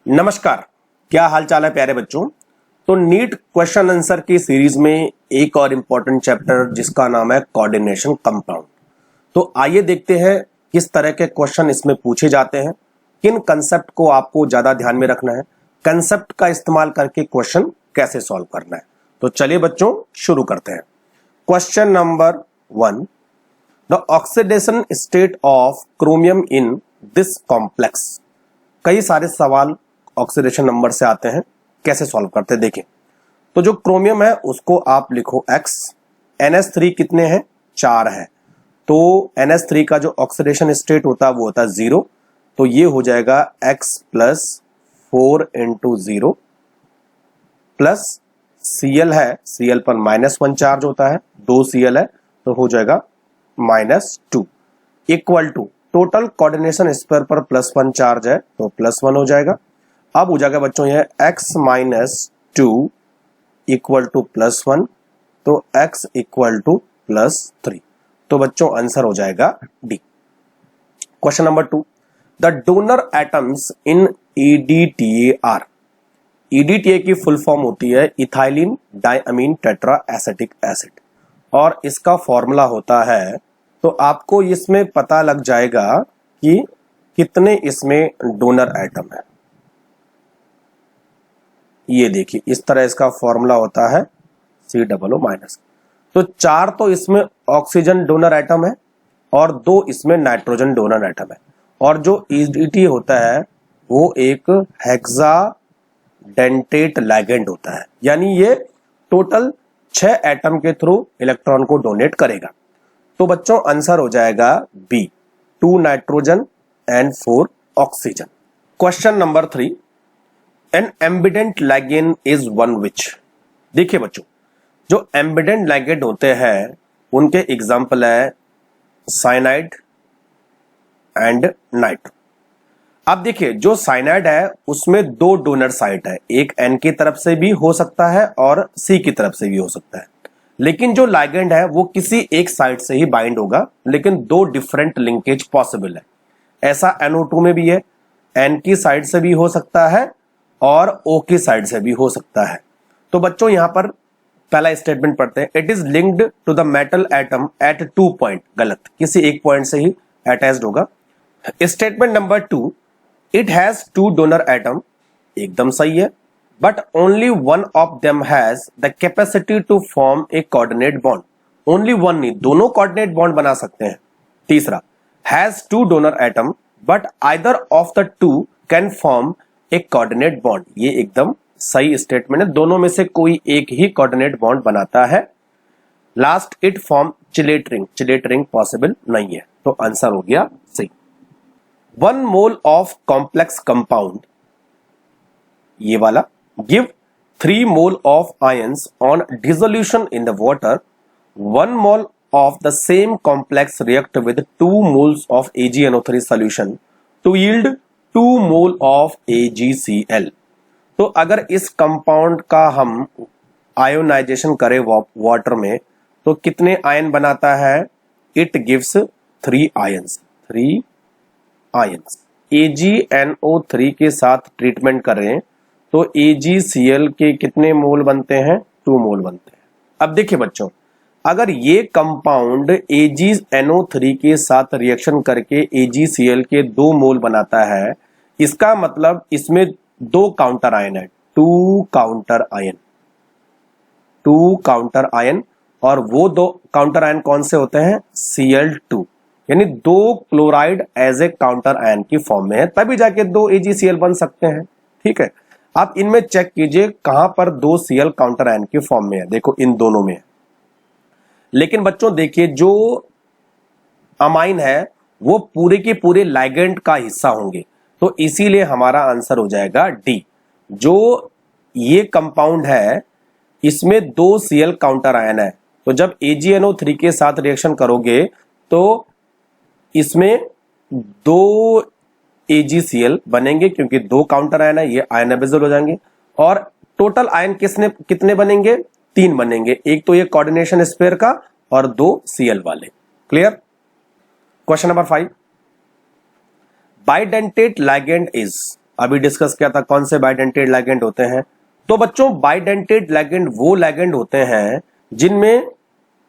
नमस्कार, क्या हाल चाल है प्यारे बच्चों। तो नीट क्वेश्चन आंसर की सीरीज में एक और इंपॉर्टेंट चैप्टर जिसका नाम है कोऑर्डिनेशन कंपाउंड। तो आइए देखते हैं किस तरह के क्वेश्चन इसमें पूछे जाते हैं, किन कंसेप्ट को आपको ज्यादा ध्यान में रखना है, कंसेप्ट का इस्तेमाल करके क्वेश्चन कैसे सॉल्व करना है। तो चलिए बच्चों शुरू करते हैं। Question number 1, the oxidation state of chromium in this complex. कई सारे सवाल ऑक्सीडेशन नंबर से आते हैं, कैसे सॉल्व करते हैं देखें। तो जो क्रोमियम है उसको आप लिखो x, NH3 कितने हैं 4 है, तो NH3 का जो ऑक्सीडेशन स्टेट होता है वो होता है 0, तो ये हो जाएगा x plus 4 into 0 plus Cl है, Cl पर -1 चार्ज होता है, 2 Cl है तो हो जाएगा -2 equal to total coordination square पर +1 चार्ज है तो +1 हो जाएगा। अब हो जाएगा बच्चों ये x - 2 इक्वल टू +1, तो x इक्वल टू +3, तो बच्चों आंसर हो जाएगा D. Question number 2, the donor atoms in EDTA। EDTA की फुल फॉर्म होती है इथाइलिन डायअमीन टेट्रा एसिटिक एसिड, और इसका फॉर्मूला होता है, तो आपको इसमें पता लग जाएगा कि कितने इसमें डोनर एटम है। ये देखिए इस तरह इसका फॉर्मूला होता है COO-, तो 4 तो इसमें ऑक्सीजन डोनर एटम है और 2 इसमें नाइट्रोजन डोनर एटम है, और जो EDTA होता है वो एक हेक्साडेंटेट लिगैंड होता है, यानी ये टोटल 6 एटम के थ्रू इलेक्ट्रॉन को डोनेट करेगा। तो बच्चों आंसर हो जाएगा B, 2 nitrogen and 4 oxygen. Question number 3, an ambident ligand is one which. देखिए बच्चों, जो एम्बिडेंट लिगैंड होते हैं उनके एग्जांपल है साइनाइड एंड नाइट्रो। अब देखिए जो साइनाइड है उसमें 2 डोनर साइट है, एक N की तरफ से भी हो सकता है और C की तरफ से भी हो सकता है, लेकिन जो लिगैंड है वो किसी एक साइड से ही बाइंड होगा, लेकिन 2 डिफरेंट लिंकेज पॉसिबल है। ऐसा NO2 में भी है, N की साइड से भी हो सकता है और O की साइड से भी हो सकता है। तो बच्चों यहां पर पहला स्टेटमेंट पढ़ते हैं, it is linked to the metal atom at 2 point, गलत, किसी एक पॉइंट से ही अटैच्ड होगा। Statement number 2, it has 2 donor atom, एकदम सही है, but only one of them has the capacity to form a coordinate bond। only one नहीं, दोनों coordinate bond बना सकते हैं। तीसरा, has 2 donor atom but either of the 2 can form a coordinate bond। ये एकदम सही स्टेटमेंट है, दोनों में से कोई एक ही coordinate bond बनाता है। Last, it form chelate ring, chelate ring possible नहीं है, तो आंसर हो गया सही। 1 मोल ऑफ कॉम्प्लेक्स कंपाउंड, ये वाला, give 3 mole of ions on dissolution in the water, 1 mole of the same complex react with 2 moles of AgNO3 solution to yield 2 mole of AgCl। तो अगर इस कंपाउंड का हम आयोनाइजेशन करें water में तो कितने आयन बनाता है, it gives 3 ions, 3 ions. AgNO3 के साथ ट्रीटमेंट करें तो AgCl के कितने मोल बनते हैं, 2 मोल बनते हैं। अब देखिए बच्चों, अगर ये कंपाउंड AgNO3 के साथ रिएक्शन करके AgCl के 2 मोल बनाता है, इसका मतलब इसमें 2 काउंटर आयन है, 2 काउंटर आयन, 2 काउंटर आयन, और वो 2 काउंटर आयन कौन से होते हैं, Cl2, यानी 2 chloride as a counter ion की फॉर्म में है, तभी जाके 2 AgCl बन सकते हैं। ठीक है, आप इनमें चेक कीजिए कहां पर 2 Cl काउंटर आयन की फॉर्म में है, देखो इन दोनों में है। लेकिन बच्चों देखिए जो अमाइन है वो पूरे के पूरे लिगैंड का हिस्सा होंगे, तो इसीलिए हमारा आंसर हो जाएगा डी। जो ये कंपाउंड है इसमें 2 Cl काउंटर आयन है, तो जब AgNO3 के साथ रिएक्शन करोगे तो इसमें 2 AgCl बनेंगे, क्योंकि 2 काउंटर आयन है, ये आयनाइजेबल हो जाएंगे, और टोटल आयन कितने बनेंगे, 3 बनेंगे, एक तो ये कोऑर्डिनेशन स्पेयर का और 2 Cl वाले। Clear. Question number 5, bidentate ligand is, अभी डिस्कस किया था कौन से बाइडेंटेड लिगेंड होते हैं। तो बच्चों बाइडेंटेड लिगेंड वो लिगेंड होते हैं जिनमें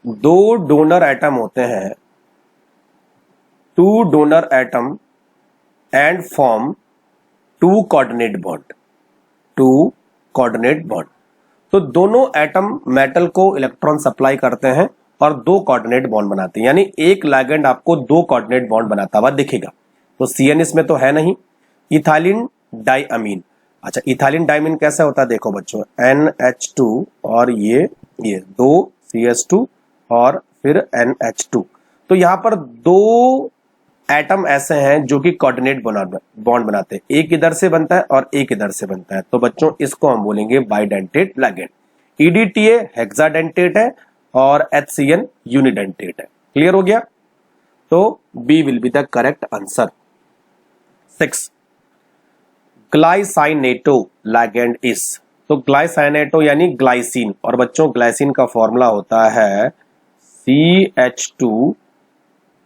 दो डोनर एटम होते हैं, two donor atom and form two coordinate bond, two coordinate bond. तो दोनों एटम मेटल को इलेक्ट्रॉन सप्लाई करते हैं और दो कोऑर्डिनेट बॉन्ड बनाते हैं, यानी एक लिगेंड आपको दो कोऑर्डिनेट बॉन्ड बनाता हुआ दिखेगा। तो CN इसमें तो है नहीं। इथाइलिन डाइअमीन, अच्छा इथाइलिन डाइअमीन कैसा होता है देखो बच्चों, NH2 और ये दो CH2 और फिर NH2। तो यहां पर दो एटम ऐसे हैं जो कि कोऑर्डिनेट बॉन्ड बनाते हैं, एक इधर से बनता है और एक इधर से बनता है। तो बच्चों इसको हम बोलेंगे बाइडेंटेड लिगेंड। EDTA हेक्साडेंटेट है और HCN यूनिडेंटेट है। क्लियर हो गया? तो B will be the correct answer. 6 glycinato ligand is, तो ग्लाइसाइनेटो यानी ग्लाइसिन, और बच्चों ग्लाइसिन का फॉर्मूला होता है CH2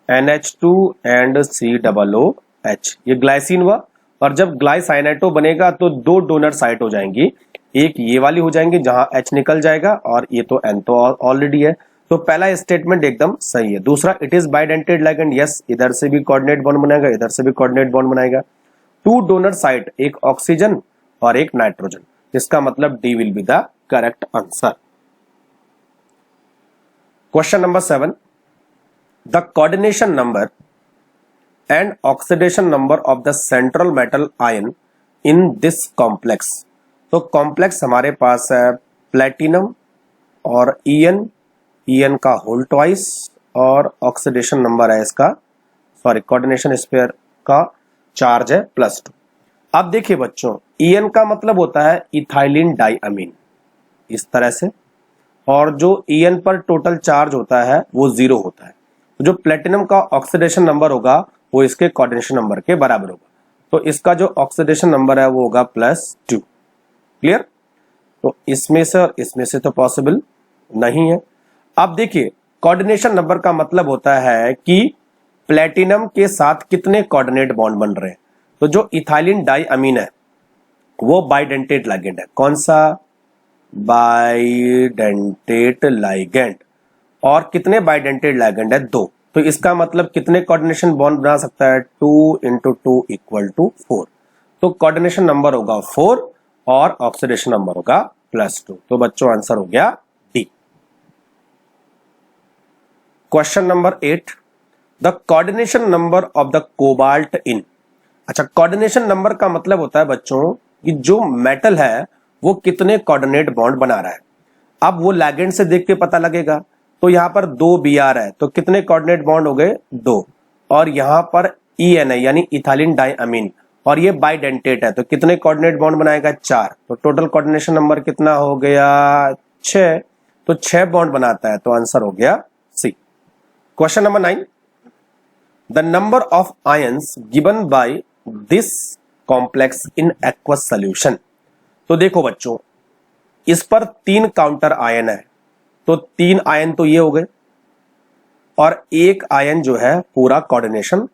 NH2 एंड COOH, ये ग्लाइसिन हुआ। और जब ग्लाइसाइनेटो बनेगा तो दो डोनर साइट हो जाएंगी, एक ये वाली हो जाएंगी जहां H निकल जाएगा और ये तो N तो ऑलरेडी है। तो पहला स्टेटमेंट एकदम सही है। दूसरा it is bidentate ligand, yes इधर से भी कोऑर्डिनेट बॉन्ड बनाएगा, इधर से भी कोऑर्डिनेट बॉन्ड बनाएगा। टू डोनर साइट, एक ऑक्सीजन और एक नाइट्रोजन, इसका मतलब D will be the correct answer. Question number 7 the coordination number and oxidation number of the central metal ion in this complex. तो कॉम्प्लेक्स हमारे पास है प्लेटिनम और EN का होल ट्वाइस, और ऑक्सीडेशन नंबर है इसका, सॉरी कोऑर्डिनेशन स्पेयर का charge है +2। अब देखिए बच्चों EN का मतलब होता है इथाइलिन डाइअमीन, इस तरह से, और जो EN पर टोटल चार्ज होता है वो 0 होता है। तो जो प्लेटिनम का ऑक्सीडेशन नंबर होगा वो इसके कोऑर्डिनेशन नंबर के बराबर होगा। तो इसका जो ऑक्सीडेशन नंबर है वो होगा +2। क्लियर? तो इसमें से और इसमें से तो पॉसिबल नहीं है। अब देखिए कोऑर्डिनेशन नंबर का मतलब होता है कि प्लेटिनम के साथ कितने कोऑर्डिनेट बॉन्ड बन रहे हैं। तो जो इथाइलिन डाइअमीन है वो बाइडेंटेट लिगेंड है। कौन सा? Bidentate ligand. और कितने बाइडेंटेट लिगेंड है? 2। तो इसका मतलब कितने कोऑर्डिनेशन बॉन्ड बना सकता है? 2 × 2 = 4। तो कोऑर्डिनेशन नंबर होगा 4 और ऑक्सीडेशन नंबर होगा +2। तो बच्चों आंसर हो गया D। Question number 8 the coordination number of the cobalt in. अच्छा कोऑर्डिनेशन नंबर का मतलब होता है बच्चों कि जो मेटल है वो कितने कोऑर्डिनेट बॉन्ड बना रहा है। अब वो लिगेंड से देख के पता लगेगा। तो यहां पर 2 Br है तो कितने कोऑर्डिनेट बॉन्ड हो गए? 2। और यहां पर EN है यानी इथाइलिन डाइअमीन, और ये बाइडेंटेट है तो कितने कोऑर्डिनेट बॉन्ड बनाएगा? 4। तो टोटल कोऑर्डिनेशन नंबर कितना हो गया? 6। तो 6 बॉन्ड बनाता है, तो आंसर हो गया C। Question number 9 the number of ions given by this complex in aqueous solution. तो देखो बच्चों इस पर 3 काउंटर आयन है, तो 3 आयन तो ये हो गए और एक आयन जो है पूरा कोऑर्डिनेशन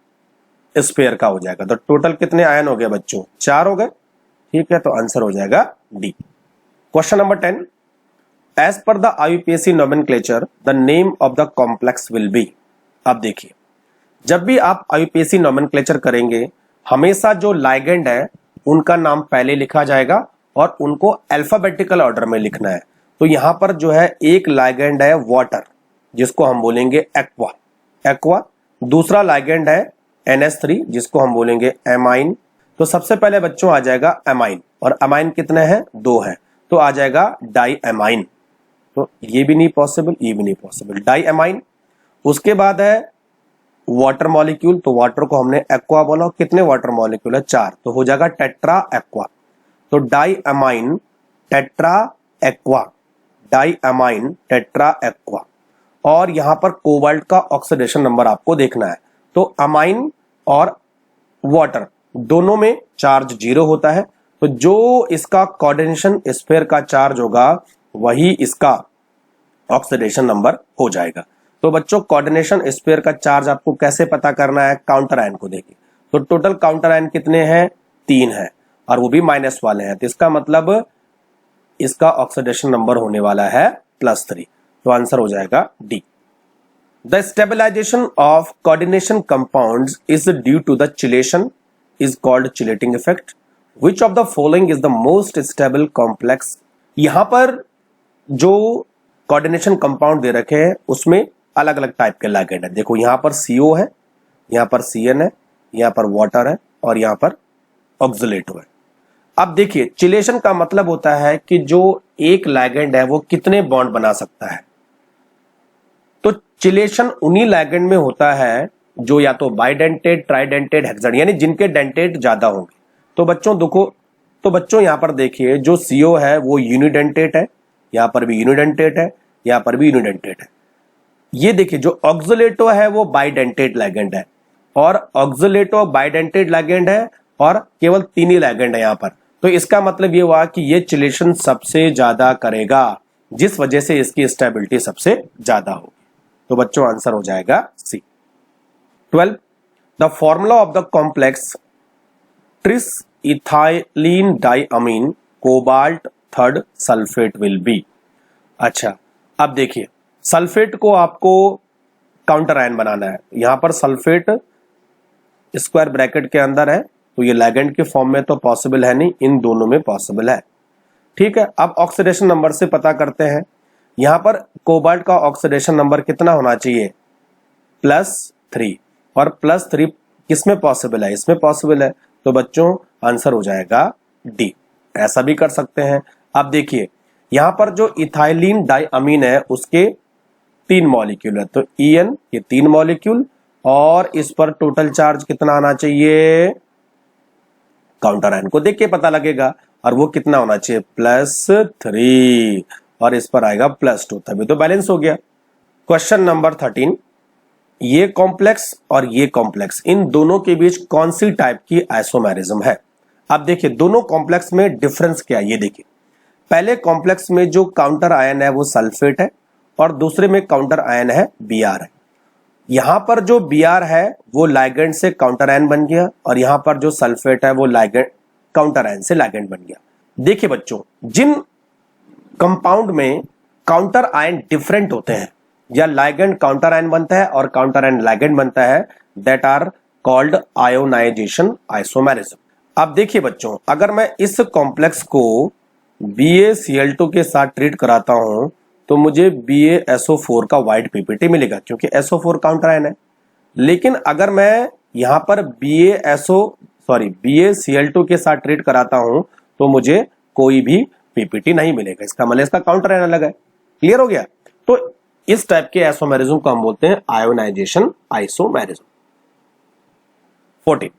स्पेयर का हो जाएगा। तो टोटल कितने आयन हो गए बच्चों? 4 हो गए। ठीक है, तो आंसर हो जाएगा D। Question number 10 as per the IUPAC nomenclature the name of the complex will be. अब देखिए जब भी आप IUPAC नोमेनक्लेचर करेंगे हमेशा जो लिगेंड है उनका नाम पहले लिखा जाएगा और उनको अल्फाबेटिकल ऑर्डर में लिखना है। तो यहां पर जो है एक लिगेंड है वाटर जिसको हम बोलेंगे एक्वा। दूसरा लिगेंड है NH3 जिसको हम बोलेंगे एमाइन। तो सबसे पहले बच्चों आ जाएगा एमाइन, और एमाइन कितने हैं? 2 हैं, तो आ जाएगा डाइअमाइन। तो ये भी नहीं पॉसिबल, ये भी नहीं पॉसिबल, डाइअमाइन। उसके बाद है वाटर मॉलिक्यूल, तो वाटर को हमने एक्वा बोला, कितने वाटर मॉलिक्यूल है? 4, तो हो जाएगा टेट्रा एक्वा। तो diamine tetra aqua, diamine tetra aqua. और यहां पर कोबाल्ट का ऑक्सीडेशन नंबर आपको देखना है। तो अमाइन और वाटर दोनों में चार्ज 0 होता है, तो जो इसका कोऑर्डिनेशन स्फीयर का चार्ज होगा वही इसका ऑक्सीडेशन नंबर हो जाएगा। तो बच्चों कोऑर्डिनेशन स्फीयर का चार्ज आपको कैसे पता करना है? काउंटर आयन को देखिए। तो टोटल काउंटर आयन कितने हैं? 3 है। और वो भी माइनस वाले हैं, तो इसका मतलब इसका ऑक्सीडेशन नंबर होने वाला है +3, तो आंसर हो जाएगा D. The stabilization of coordination compounds is due to the chelation is called chelating effect. Which of the following is the most stable complex. यहां पर जो कोऑर्डिनेशन कंपाउंड दे रखे हैं उसमें अलग अलग टाइप के लिगेंड है। देखो यहां पर CO है, यहां पर CN है, यहां पर वाटर है और यहां पर ऑक्सीलेटो है। अब देखिए चिलेशन का मतलब होता है कि जो एक लिगेंड है वो कितने बॉन्ड बना सकता है। तो चिलेशन उन्हीं लिगेंड में होता है जो या तो बाइडेंटेट, ट्राइडेंटेट, हेक्साडेंट, यानी जिनके डेंटेट ज्यादा होंगे। तो बच्चों यहां पर देखिए जो CO है वो यूनिडेंटेट है, यहां पर भी यूनिडेंटेट है, यहां पर भी यूनिडेंटेट है। ये देखिए जो ऑक्सीलेटो है वो बाइडेंटेट लिगेंड है, और ऑक्सीलेटो बाइडेंटेट लिगेंड है और केवल 3 ही लिगेंड है यहां पर। तो इसका मतलब ये हुआ कि ये चिलेशन सबसे ज्यादा करेगा, जिस वजह से इसकी स्टेबिलिटी सबसे ज्यादा होगी। तो बच्चों आंसर हो जाएगा C. 12 the formula of the complex tris ethylene diamine cobalt 3rd sulphate will be. अच्छा अब देखिए सल्फेट को आपको काउंटर आयन बनाना है। यहां पर सल्फेट स्क्वायर ब्रैकेट के अंदर है, तो ये लिगेंड के फॉर्म में तो पॉसिबल है नहीं, इन दोनों में पॉसिबल है। ठीक है, अब ऑक्सीडेशन नंबर से पता करते हैं। यहां पर कोबाल्ट का ऑक्सीडेशन नंबर कितना होना चाहिए, +3, और +3 किसमें पॉसिबल है, इसमें पॉसिबल है। तो बच्चों आंसर हो जाएगा डी। ऐसा भी कर सकते हैं। अब देखिए यहां पर जो इथाइलिन डाइअमीन है उसके 3 मॉलिक्यूल है, तो EN ये 3 मॉलिक्यूल, और इस पर टोटल चार्ज कितना आना चाहिए, काउंटर आयन को देख के पता लगेगा, और वो कितना होना चाहिए +3, और इस पर आएगा +2, तभी तो बैलेंस हो गया। क्वेश्चन नंबर 13 ये कॉम्प्लेक्स और ये कॉम्प्लेक्स, इन दोनों के बीच कौन सी टाइप की आइसोमेरिज्म है। अब देखिए दोनों कॉम्प्लेक्स में डिफरेंस क्या है, ये देखिए पहले कॉम्प्लेक्स में जो काउंटर आयन है वो सल्फेट है, और दूसरे में काउंटर आयन है Br है। यहां पर जो Br है वो लिगेंड से काउंटर आयन बन गया, और यहां पर जो सल्फेट है वो लिगेंड काउंटर आयन से लिगेंड बन गया। देखिए बच्चों जिन कंपाउंड में काउंटर आयन डिफरेंट होते हैं, या लिगेंड काउंटर आयन बनता है और काउंटर आयन लिगेंड बनता है, that are called ionization isomerism. अब देखिए बच्चों अगर मैं इस कॉम्प्लेक्स को BaCl2 के साथ ट्रीट कराता हूं तो मुझे BaSO4 का वाइट PPT मिलेगा, क्योंकि SO4 काउंटर आयन है। लेकिन अगर मैं यहां पर BaCl2 के साथ ट्रीट कराता हूं तो मुझे कोई भी PPT नहीं मिलेगा, इसका मतलब इसका काउंटर आयन अलग है। क्लियर हो गया। तो इस टाइप के आइसोमेरिज्म को हम बोलते हैं ionization isomerism. 14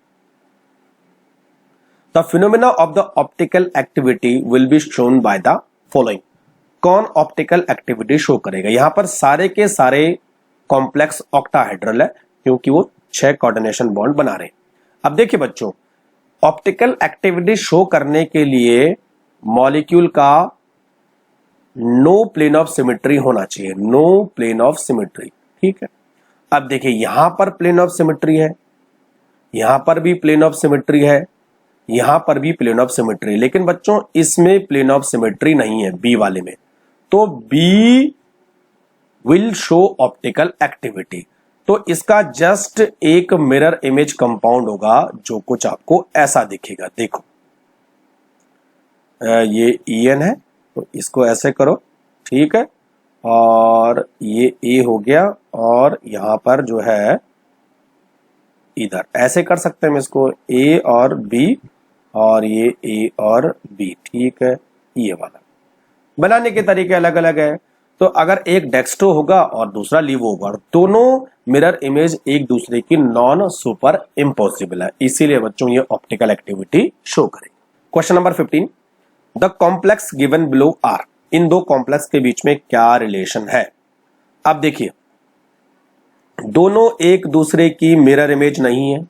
The phenomena of the optical activity will be shown by the following। कौन ऑप्टिकल एक्टिविटी शो करेगा। यहां पर सारे के सारे कॉम्प्लेक्स ऑक्टाहेड्रल है, क्योंकि वो 6 कोऑर्डिनेशन बॉन्ड बना रहे हैं। अब देखिए बच्चों ऑप्टिकल एक्टिविटी शो करने के लिए मॉलिक्यूल का नो प्लेन ऑफ सिमेट्री होना चाहिए, नो प्लेन ऑफ सिमेट्री। ठीक है, अब देखिए यहां पर प्लेन ऑफ सिमेट्री है, यहां पर भी प्लेन ऑफ सिमेट्री है, यहां पर भी प्लेन ऑफ सिमेट्री, लेकिन बच्चों इसमें प्लेन ऑफ सिमेट्री नहीं है बी वाले में, तो B will show optical activity. तो इसका जस्ट एक मिरर इमेज कंपाउंड होगा जो कुछ आपको ऐसा दिखेगा। देखो ये EN है, तो इसको ऐसे करो, ठीक है, और ये A हो गया, और यहां पर जो है इधर ऐसे कर सकते हैं हम इसको, A और B, और ये A और B। ठीक है, ये वाला बनाने के तरीके अलग अलग है। तो अगर एक डेक्स्ट्रो होगा और दूसरा लीवो होगा, दोनों मिरर इमेज एक दूसरे की नॉन सुपर इम्पॉसिबल है, इसीलिए बच्चों ये ऑप्टिकल एक्टिविटी शो करेंगे। Question number 15 the complex given below are. इन दो कॉम्प्लेक्स के बीच में क्या रिलेशन है। अब देखिए दोनों एक दूसरे की मिरर इमेज नहीं है,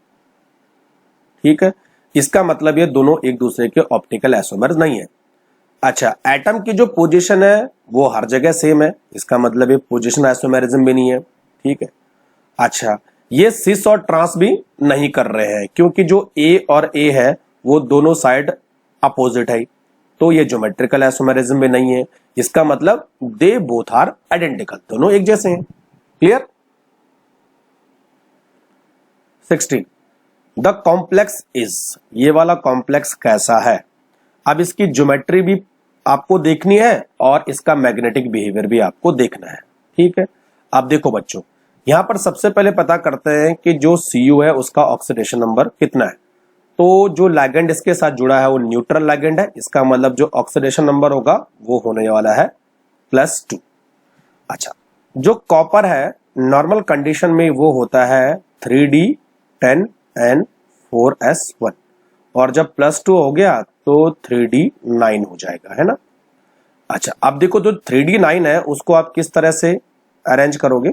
ठीक है, इसका मतलब ये दोनों एक दूसरे के ऑप्टिकल आइसोमर्स नहीं है। अच्छा, एटम की जो पोजीशन है वो हर जगह सेम है, इसका मतलब ये पोजीशन आइसोमेरिज्म भी नहीं है। ठीक है, अच्छा ये सिस और ट्रांस भी नहीं कर रहे हैं, क्योंकि जो ए और ए है वो दोनों साइड अपोजिट है, तो ये ज्योमेट्रिकल आइसोमेरिज्म में नहीं है। इसका मतलब दे बोथ आर आइडेंटिकल, दोनों एक जैसे हैं। क्लियर? 16 द कॉम्प्लेक्स इज, ये वाला कॉम्प्लेक्स कैसा है? अब इसकी ज्योमेट्री भी आपको देखनी है और इसका मैग्नेटिक बिहेवियर भी आपको देखना है। ठीक है, अब देखो बच्चों, यहां पर सबसे पहले पता करते हैं कि जो Cu है उसका ऑक्सीडेशन नंबर कितना है। तो जो लिगेंड इसके साथ जुड़ा है वो न्यूट्रल लिगेंड है, इसका मतलब जो ऑक्सीडेशन नंबर होगा वो होने वाला है +2। अच्छा, जो कॉपर है नॉर्मल कंडीशन में वो होता है 3d10 and 4s1, और जब +2 हो गया तो 3d9 हो जाएगा, है ना। अच्छा, अब देखो जो 3d9 है उसको आप किस तरह से अरेंज करोगे,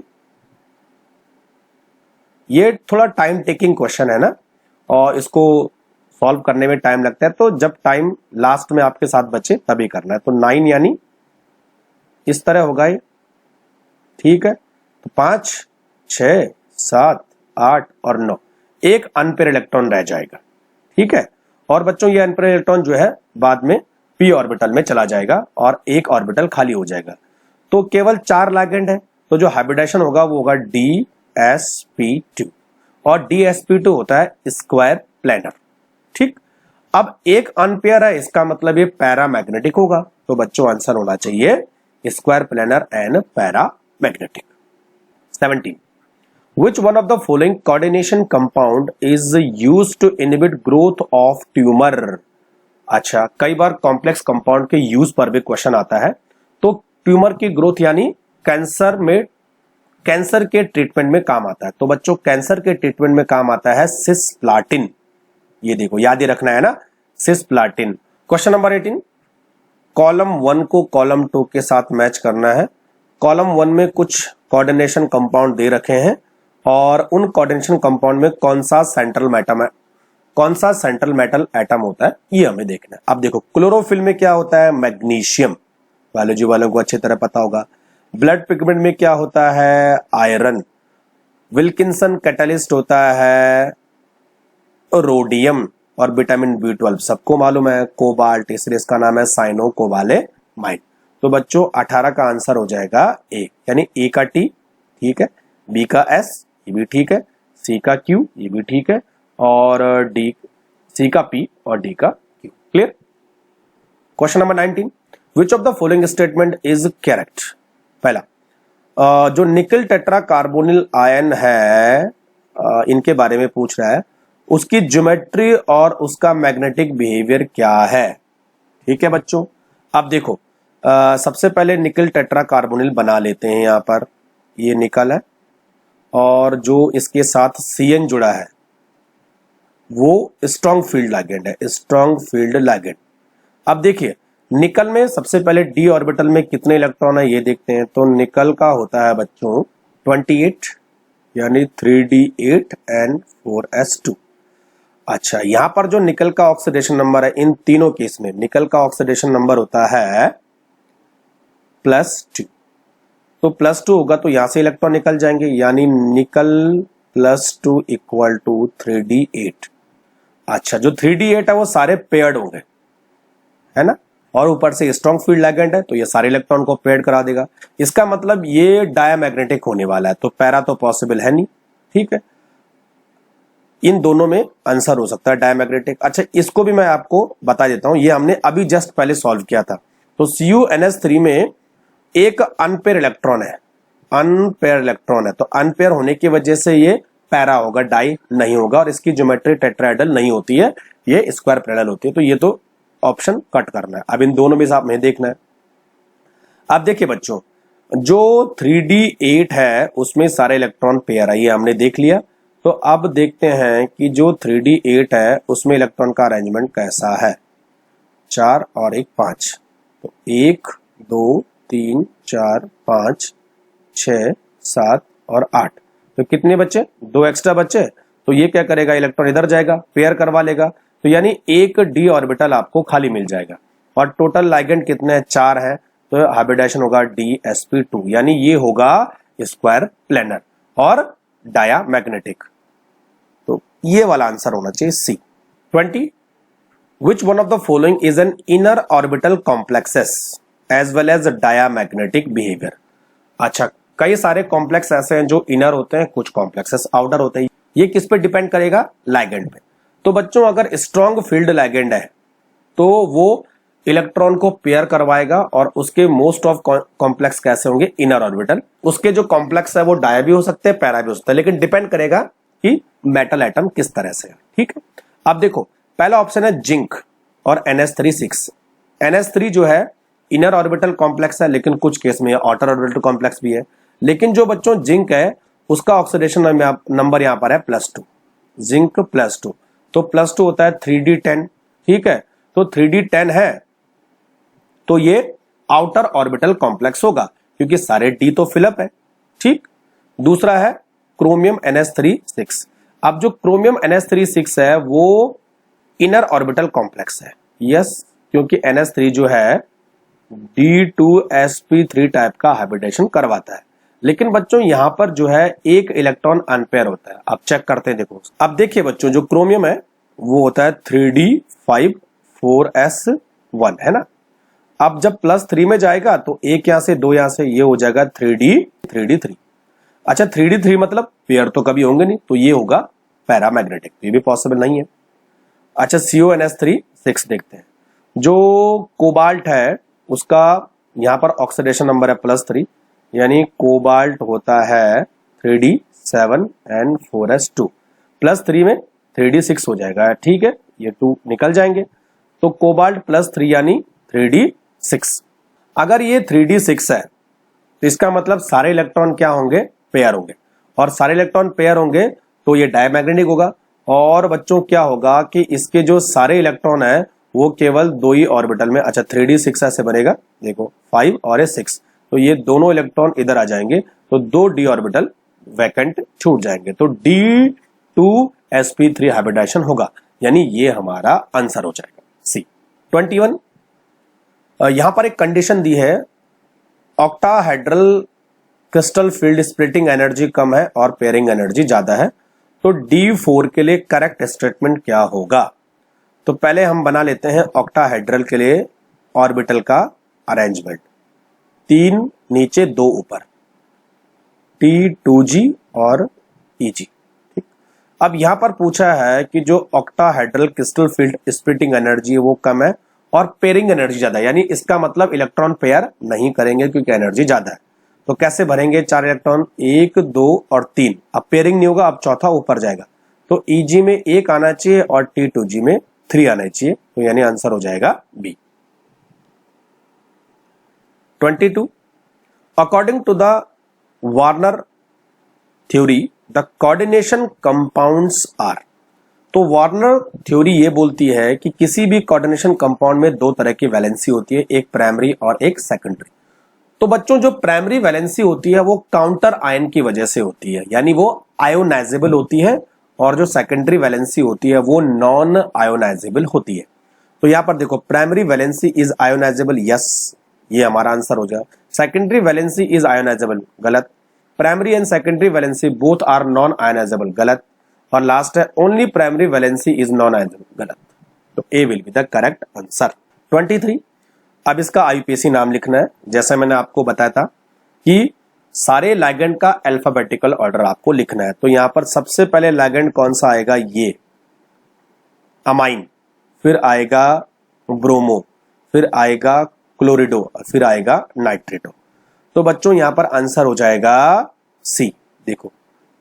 ये थोड़ा टाइम टेकिंग क्वेश्चन है ना, और इसको सॉल्व करने में टाइम लगता है, तो जब टाइम लास्ट में आपके साथ बचे तभी करना है। तो 9 यानी इस तरह होगा ये। ठीक है, तो 5, 6, 7, 8 और 9, एक अनपेयर इलेक्ट्रॉन रह जाएगा। ठीक है, और बच्चों ये अनपेयर इलेक्ट्रॉन जो है बाद में p ऑर्बिटल में चला जाएगा और एक ऑर्बिटल खाली हो जाएगा। तो केवल 4 लिगेंड है, तो जो हाइब्रिडेशन होगा वो होगा dsp2, और dsp2 होता है स्क्वायर प्लेनर। ठीक, अब एक अनपेयर है, इसका मतलब ये पैरामैग्नेटिक होगा, तो बच्चों आंसर होना चाहिए square planar and paramagnetic. 17 Which one of the following coordination compound is used to inhibit growth of tumor? अच्छा, कई बार कॉम्प्लेक्स कंपाउंड के यूज पर भी क्वेश्चन आता है। तो ट्यूमर की ग्रोथ यानी कैंसर में, कैंसर के ट्रीटमेंट में काम आता है। तो बच्चों कैंसर के ट्रीटमेंट में काम आता है सिस्प्लाटिन। ये देखो याद ही रखना है ना, सिस्प्लाटिन। क्वेश्चन नंबर 18, कॉलम 1 को कॉलम 2 के साथ मैच करना है। कॉलम 1 में कुछ कोऑर्डिनेशन कंपाउंड दे रखे हैं और उन कोऑर्डिनेशन कंपाउंड में कौन सा सेंट्रल मेटल एटम होता है ये हमें देखना है। अब देखो क्लोरोफिल में क्या होता है, मैग्नीशियम, बायोलॉजी वालों को अच्छी तरह पता होगा। ब्लड पिगमेंट में क्या होता है, आयरन। विल्किंसन कैटलिस्ट होता है रोडियम, और विटामिन B12 सबको मालूम है कोबाल्ट, इसलिए इसका नाम है साइनो कोबालेमाइन। तो बच्चों 18 का आंसर हो जाएगा ए, यानी ए का टी ठीक है, बी का एस ये भी ठीक है, सी का क्यू ये भी ठीक है, और डी, सी का पी और डी का Q. Clear? Question number 19, which of the following statement is correct? पहला, जो निकल टेट्रा कार्बोनिल आयन है इनके बारे में पूछ रहा है, उसकी ज्योमेट्री और उसका मैग्नेटिक बिहेवियर क्या है। ठीक है बच्चों, अब देखो सबसे पहले निकल टेट्रा कार्बोनिल बना लेते हैं। यहां पर ये निकल है और जो इसके साथ CN जुड़ा है वो स्ट्रॉन्ग फील्ड लिगेंड है, स्ट्रॉन्ग फील्ड लिगेंड। अब देखिए निकल में सबसे पहले d ऑर्बिटल में कितने इलेक्ट्रॉन है ये देखते हैं। तो निकल का होता है बच्चों 28, यानी 3d8 and 4s2। अच्छा, यहां पर जो निकल का ऑक्सीडेशन नंबर है इन तीनों केस में निकल का ऑक्सीडेशन नंबर होता है +2। तो +2 होगा तो यहां से इलेक्ट्रॉन निकल जाएंगे, यानी निकल +2 इक्वल टू 3d8। अच्छा, जो 3d8 है वो सारे पेयर्ड होंगे, है ना, और ऊपर से स्ट्रॉन्ग फील्ड लिगेंड है तो ये सारे इलेक्ट्रॉन को पेयर्ड करा देगा। इसका मतलब ये डायमैग्नेटिक होने वाला है, तो पैरा तो पॉसिबल है नहीं। ठीक है, इन दोनों में आंसर हो सकता है डायमैग्नेटिक। अच्छा, इसको भी मैं आपको बता देता हूं, ये हमने अभी जस्ट पहले सॉल्व किया था। तो CuNH3 में एक अनपेयर इलेक्ट्रॉन है, अनपेयर इलेक्ट्रॉन है, तो अनपेयर होने की वजह से ये पैरा होगा, डाई नहीं होगा, और इसकी ज्योमेट्री टेट्राहेड्रल नहीं होती है, ये स्क्वायर पैरेलल होती है। तो ये तो ऑप्शन कट करना है। अब इन दोनों में से आप हमें देखना है। अब देखिए बच्चों, जो 3d8 है उसमें सारे इलेक्ट्रॉन पेयर है, ये हमने देख लिया। तो अब देखते हैं कि जो 3d8 है उसमें इलेक्ट्रॉन का अरेंजमेंट कैसा है। 4 और 1 5, तो 1 2 3 4 5 6 7 और 8, तो कितने बच्चे, 2 एक्स्ट्रा बच्चे। तो ये क्या करेगा, इलेक्ट्रॉन इधर जाएगा, पेयर करवा लेगा, तो यानी एक d ऑर्बिटल आपको खाली मिल जाएगा। और टोटल लिगेंड कितने हैं, 4 है, तो हाइब्रिडेशन होगा dsp2, यानी ये होगा स्क्वायर प्लेनर और डायामैग्नेटिक। तो ये वाला आंसर होना चाहिए C. 20, which one of the following is an inner orbital complexes as well as diamagnetic behaviour. अच्छा, कई सारे कॉम्प्लेक्स ऐसे हैं जो इनर होते हैं, कुछ कॉम्प्लेक्सेस आउटर होते हैं। ये किस पे डिपेंड करेगा? लिगेंड पे। तो बच्चों अगर स्ट्रॉन्ग फील्ड लिगेंड है तो वो इलेक्ट्रॉन को पेयर करवाएगा और उसके मोस्ट ऑफ कॉम्प्लेक्स कैसे होंगे? Inner orbital. उसके जो कॉम्प्लेक्स है वो डाया भी हो सकते हैं, पैरा भी हो सकता है, लेकिन डिपेंड करेगा कि मेटल एटम किस तरह से है। ठीक है, अब देखो पहला ऑप्शन है जिंक और NH3 6। NH3 जो है इनर ऑर्बिटल कॉम्प्लेक्स है, लेकिन कुछ केस में आउटर ऑर्बिटल कॉम्प्लेक्स भी है। लेकिन जो बच्चों जिंक है उसका ऑक्सीडेशन नंबर यहां पर है +2, जिंक +2, तो +2 होता है 3d10। ठीक है, तो 3d10 है तो ये आउटर ऑर्बिटल कॉम्प्लेक्स होगा क्योंकि सारे d तो फिलअप है। ठीक, दूसरा है क्रोमियम NH3 6। अब जो क्रोमियम NH3 है वो इनर ऑर्बिटल कॉम्प्लेक्स है। यस, क्योंकि NH3 जो है D2sp3 टाइप का हैबिटेशन करवाता है। लेकिन बच्चों यहां पर जो है एक इलेक्ट्रॉन अनपेयर होता है। अब चेक करते हैं, देखो अब देखिए बच्चों, जो क्रोमियम है वो होता है 3d5 4s1 है ना। अब जब +3 में जाएगा तो एक यहां से दो यहां से, ये हो जाएगा 3d3। अच्छा, 3d3 मतलब पेयर तो कभी होंगे नहीं, तो ये होगा पैरामैग्नेटिक, ये भी पॉसिबल नहीं है। अच्छा, CONH3 देखते हैं। जो कोबाल्ट है उसका यहां पर ऑक्सीडेशन नंबर है +3, यानी कोबाल्ट होता है 3d7 and 4s2। +3 में 3d6 हो जाएगा। ठीक है, ये 2 निकल जाएंगे, तो कोबाल्ट +3 यानी 3d6। अगर ये 3d6 है तो इसका मतलब सारे इलेक्ट्रॉन क्या होंगे? पेयर होंगे, और सारे इलेक्ट्रॉन पेयर होंगे तो ये डायमैग्नेटिक होगा। और बच्चों क्या होगा कि इसके जो सारे इलेक्ट्रॉन है वो केवल 2 ही ऑर्बिटल में। अच्छा, 3d6 ऐसे बनेगा, देखो 5 और 6, तो ये दोनों इलेक्ट्रॉन इधर आ जाएंगे तो 2 d ऑर्बिटल वैकेंट छूट जाएंगे, तो D2sp3 हैबिटेशन होगा, यानी ये हमारा आंसर हो जाएगा C। 21 यहां पर एक कंडीशन दी है, octahedral crystal field splitting energy कम है और पेयरिंग एनर्जी ज्यादा है, तो D4 के लिए करेक्ट स्टेटमेंट क्या होगा? तो पहले हम बना लेते हैं ऑक्टाहेड्रल के लिए ऑर्बिटल का अरेंजमेंट, 3 नीचे 2 ऊपर, T2g और Eg। ठीक, अब यहां पर पूछा है कि जो octahedral crystal field splitting energy है वो कम है और पेयरिंग एनर्जी ज्यादा है, यानी इसका मतलब इलेक्ट्रॉन पेयर नहीं करेंगे क्योंकि एनर्जी ज्यादा है। तो कैसे भरेंगे? 4 इलेक्ट्रॉन, 1 2 और 3। अब पेयरिंग नहीं होगा, अब चौथा ऊपर जाएगा, तो Eg में 1 आना चाहिए और T2g में 3 आना चाहिए, तो यानी आंसर हो जाएगा B। 22 according to the Werner theory the coordination compounds are. तो वार्नर थ्योरी ये बोलती है कि किसी भी कोऑर्डिनेशन कंपाउंड में 2 तरह की वैलेंसी होती है, एक प्राइमरी और एक सेकेंडरी। तो बच्चों जो प्राइमरी वैलेंसी होती है वो काउंटर आयन की वजह से होती है, यानी वो आयोनाइजेबल होती है, और जो सेकेंडरी वैलेंसी होती है वो नॉन आयोनाइजेबल होती है। तो यहां पर देखो primary valency is ionizable, yes, ये हमारा आंसर हो जाएगा। सेकेंडरी वैलेंसी इज आयोनाइजेबल, गलत। Primary and secondary valency both are non ionizable, गलत। और लास्ट है only primary valency is non ionizable, गलत। तो A will be the correct answer. 23 अब इसका IUPAC नाम लिखना है। जैसा मैंने आपको बताया था कि सारे लिगेंड का अल्फाबेटिकल ऑर्डर आपको लिखना है, तो यहां पर सबसे पहले लिगेंड कौन सा आएगा? ये अमाइन, फिर आएगा ब्रोमो, फिर आएगा क्लोरिडो, फिर आएगा नाइट्रेटो। तो बच्चों यहां पर आंसर हो जाएगा C। देखो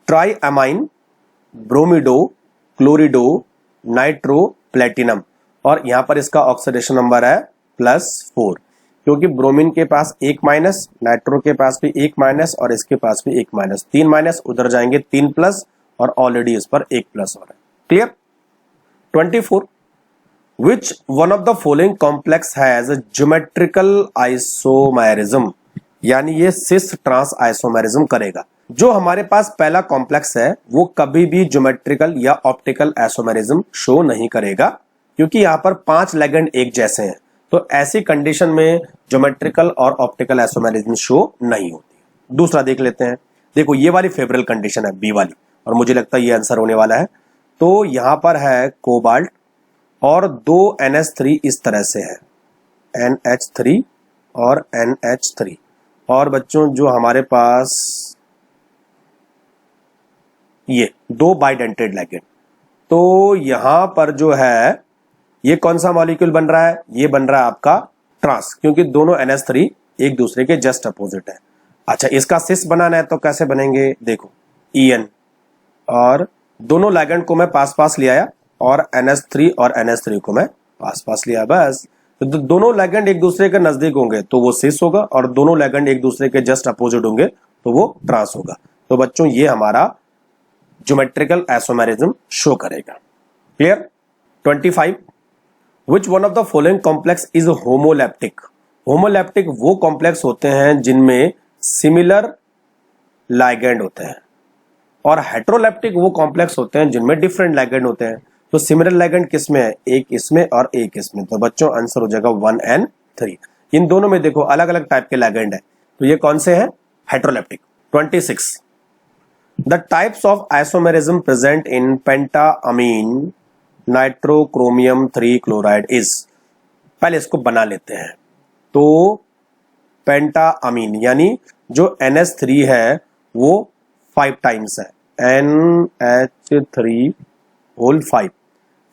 ट्राई अमाइन, ब्रोमिडो, क्लोरिडो, नाइट्रो, प्लेटिनम, और यहां पर इसका ऑक्सीडेशन नंबर है +4, क्योंकि ब्रोमीन के पास 1 माइनस, नाइट्रो के पास भी 1 माइनस और इसके पास भी 1 माइनस, 3 माइनस, उधर जाएंगे 3 प्लस, और ऑलरेडी इस पर 1 प्लस हो रहा है। Clear? 24 which one of the following complex has geometrical isomerism, यानी ये सिस ट्रांस आइसोमेरिज्म करेगा। जो हमारे पास पहला कॉम्प्लेक्स है वो कभी भी ज्योमेट्रिकल या ऑप्टिकल आइसोमेरिज्म शो नहीं करेगा, क्योंकि यहां पर 5 लिगेंड एक जैसे हैं, तो ऐसी कंडीशन में ज्योमेट्रिकल और ऑप्टिकल आइसोमेरिज्म शो नहीं होती। दूसरा देख लेते हैं। देखो ये वाली फेवरेबल कंडीशन है, बी वाली, और मुझे लगता है ये आंसर होने वाला है। तो यहां पर है कोबाल्ट और दो NH3 इस तरह से है, NH3 और NH3। और बच्चों जो हमारे पास ये दो बाइडेंटेड लिगेंड, तो यहां पर जो है ये कौन सा मॉलिक्यूल बन रहा है, ये बन रहा है आपका ट्रांस, क्योंकि दोनों NH3 एक दूसरे के जस्ट अपोजिट है। अच्छा, इसका सिस बनाना है तो कैसे बनेंगे, देखो EN, और दोनों लिगेंड को मैं पास पास ले आया और NH3 और NH3 को मैं पास पास लिया, बस। तो दोनों लिगेंड एक दूसरे के नजदीक होंगे तो वो सिस होगा, और दोनों लिगेंड एक दूसरे के जस्ट अपोजिट होंगे तो वो ट्रांस होगा। तो बच्चों ये हमारा ज्योमेट्रिकल आइसोमेरिज्म शो करेगा। Clear. 25, which one of the following complex is homoleptic. Homoleptic वो कॉम्प्लेक्स होते हैं जिनमें सिमिलर लिगेंड होते हैं, और हेटेरोलैप्टिक वो कॉम्प्लेक्स होते हैं जिनमें डिफरेंट लिगेंड होते हैं। तो सिमिलर लिगेंड किसमें है, एक इसमें और एक इसमें। तो बच्चों आंसर हो जाएगा 1 and 3। इन दोनों में देखो अलग अलग टाइप के लिगेंड है, तो ये कौन से हैं, heteroleptic. 26, the types of isomerism present in pentaammine nitrochromium 3 chloride is. पहले इसको बना लेते हैं। तो पेंटाअमीन यानी जो NH3 है वो 5 टाइम्स है, NH3 होल 5।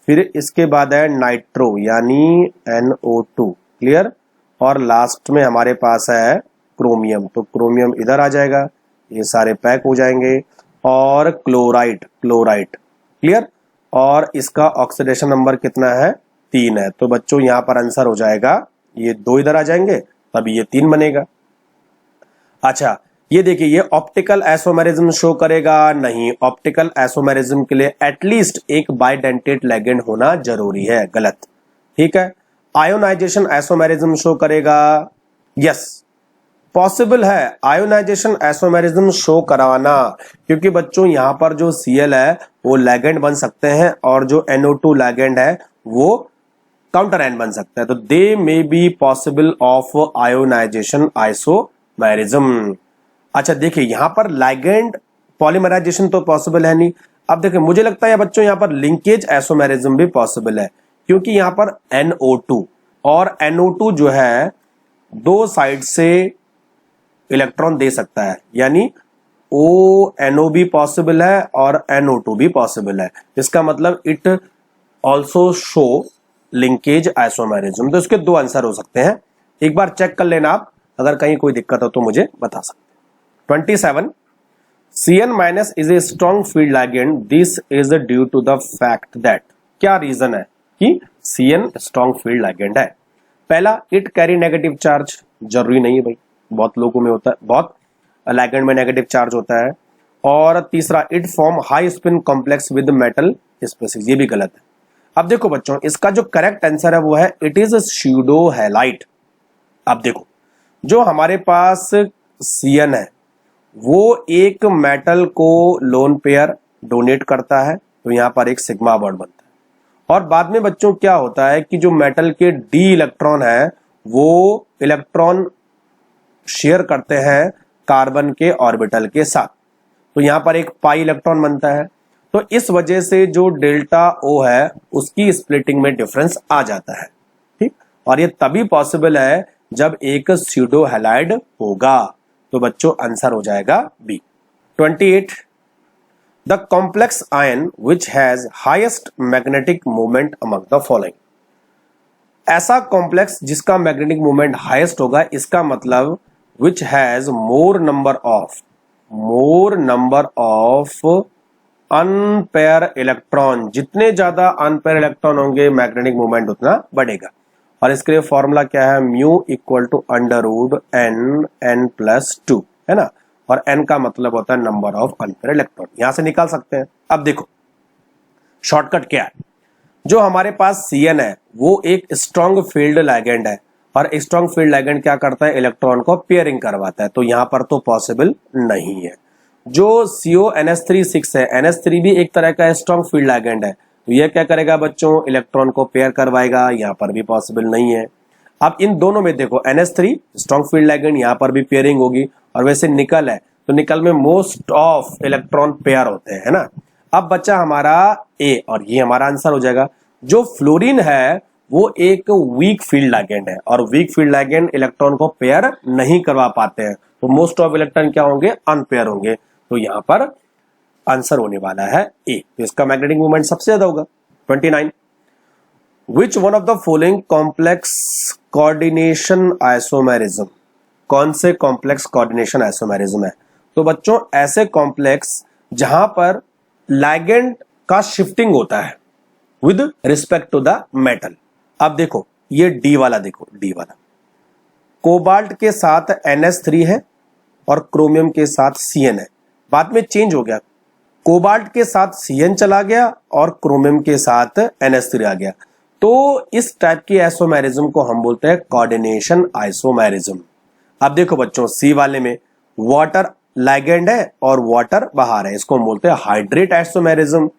फिर इसके बाद है नाइट्रो यानी NO2। क्लियर। और लास्ट में हमारे पास है क्रोमियम, तो क्रोमियम इधर आ जाएगा, ये सारे पैक हो जाएंगे। और क्लोराइड, क्लोराइड। क्लियर। और इसका ऑक्सीडेशन नंबर कितना है, 3 है। तो बच्चों यहां पर आंसर हो जाएगा, ये 2 इधर आ जाएंगे तब ये 3 बनेगा। अच्छा, ये देखिए ये ऑप्टिकल आइसोमेरिज्म शो करेगा, नहीं, ऑप्टिकल आइसोमेरिज्म के लिए एटलीस्ट एक बाइडेंटेड लिगेंड होना जरूरी है, गलत। ठीक है। आयोनाइजेशन आइसोमेरिज्म शो करेगा, यस पॉसिबल है आयोनाइजेशन आइसोमेरिज्म शो कराना, क्योंकि बच्चों यहां पर जो Cl है वो लिगेंड बन सकते हैं और जो NO2 लिगेंड है वो काउंटर एंड बन सकता है। तो they may be possible of ionization isomerism. अच्छा देखिए यहां पर लिगेंड पॉलीमराइजेशन तो पॉसिबल है नहीं। अब देखिए मुझे लगता है बच्चों यहां पर लिंकेज आइसोमेरिज्म भी पॉसिबल है, क्योंकि यहां पर NO2 और NO2 जो है दो साइड से इलेक्ट्रॉन दे सकता है, यानी ONO भी पॉसिबल है और NO2 भी पॉसिबल है। इसका मतलब it also show linkage isomerism. तो इसके 2 आंसर हो सकते हैं, एक बार चेक कर लेना आप, अगर कहीं कोई दिक्कत हो तो मुझे बता सकते। 27, Cn- is a strong field ligand. This is due to the fact that, क्या रीजन है कि Cn स्ट्रॉन्ग फील्ड ligand है। पहला, इट कैरी नेगेटिव चार्ज, जरूरी नहीं है भाई, बहुत लोगों में होता है, बहुत ligand में नेगेटिव चार्ज होता है। और तीसरा, it form high spin complex with metal species, ये भी गलत है। अब देखो बच्चों इसका जो करेक्ट आंसर है वो है इट इज स्यूडो हैलाइड। अब देखो जो हमारे पास Cn है वो एक मेटल को लोन पेयर डोनेट करता है, तो यहां पर एक सिग्मा बॉन्ड बनता है। और बाद में बच्चों क्या होता है कि जो मेटल के d इलेक्ट्रॉन है वो इलेक्ट्रॉन शेयर करते हैं कार्बन के ऑर्बिटल के साथ, तो यहां पर एक पाई इलेक्ट्रॉन बनता है। तो इस वजह से जो डेल्टा O है उसकी स्प्लिटिंग में डिफरेंस आ जाता है। ठीक, और ये तभी पॉसिबल है जब एक स्यूडो हैलाइड होगा। तो बच्चों आंसर हो जाएगा B. 28, the complex ion which has highest magnetic moment among the following. ऐसा कॉम्प्लेक्स जिसका मैग्नेटिक मोमेंट हाईएस्ट होगा, इसका मतलब which has more number of unpaired electron. जितने ज्यादा अनपेयर इलेक्ट्रॉन होंगे मैग्नेटिक मोमेंट उतना बढ़ेगा। और इसके लिए फॉर्मूला क्या है, म्यू इक्वल टू √n+2 है ना, और n का मतलब होता है नंबर ऑफ अनपेयर इलेक्ट्रॉन, यहां से निकाल सकते हैं। अब देखो शॉर्टकट क्या है, जो हमारे पास Cn है वो एक स्ट्रॉन्ग फील्ड लिगेंड है, और स्ट्रॉन्ग फील्ड लिगेंड क्या करता है, इलेक्ट्रॉन को पेयरिंग करवाता है, तो यहां पर तो पॉसिबल नहीं है। जो CONH3 है, NH3 भी एक तरह का स्ट्रॉन्ग फील्ड लिगेंड है, तो यह क्या करेगा बच्चों, इलेक्ट्रॉन को पेयर करवाएगा, यहां पर भी पॉसिबल नहीं है। अब इन दोनों में देखो NH3 स्ट्रॉन्ग फील्ड लिगेंड, यहां पर भी पेयरिंग होगी, और वैसे निकल है तो निकल में मोस्ट ऑफ इलेक्ट्रॉन पेयर होते हैं, है ना। अब बच्चा हमारा ए, और ये हमारा आंसर हो जाएगा। जो फ्लोरीन है वो एक वीक फील्ड लिगेंड है और वीक फील्ड लिगेंड इलेक्ट्रॉन को पेयर नहीं करवा पाते हैं, तो मोस्ट ऑफ इलेक्ट्रॉन क्या होंगे, अनपेयर होंगे। तो यहां पर आंसर होने वाला है ए, तो इसका मैग्नेटिक मोमेंट सबसे ज्यादा होगा 29। विच one of the following complex coordination isomerism, कौन से कॉम्प्लेक्स कोऑर्डिनेशन आइसोमेरिज्म है? तो बच्चों ऐसे कॉम्प्लेक्स जहां पर लिगेंड का शिफ्टिंग होता है with respect to the metal. अब देखो ये डी वाला, देखो डी वाला कोबाल्ट के साथ NH3 है और क्रोमियम के साथ Cn है, बाद में चेंज हो गया, कोबाल्ट के साथ Cn चला गया और क्रोमियम के साथ NH3 आ गया। तो इस टाइप की आइसोमेरिज्म को हम बोलते हैं कोऑर्डिनेशन आइसोमेरिज्म। अब देखो बच्चों सी वाले में वाटर लिगेंड है और वाटर बाहर है, इसको हम बोलते हैं हाइड्रेट आइसोमेरिज्म।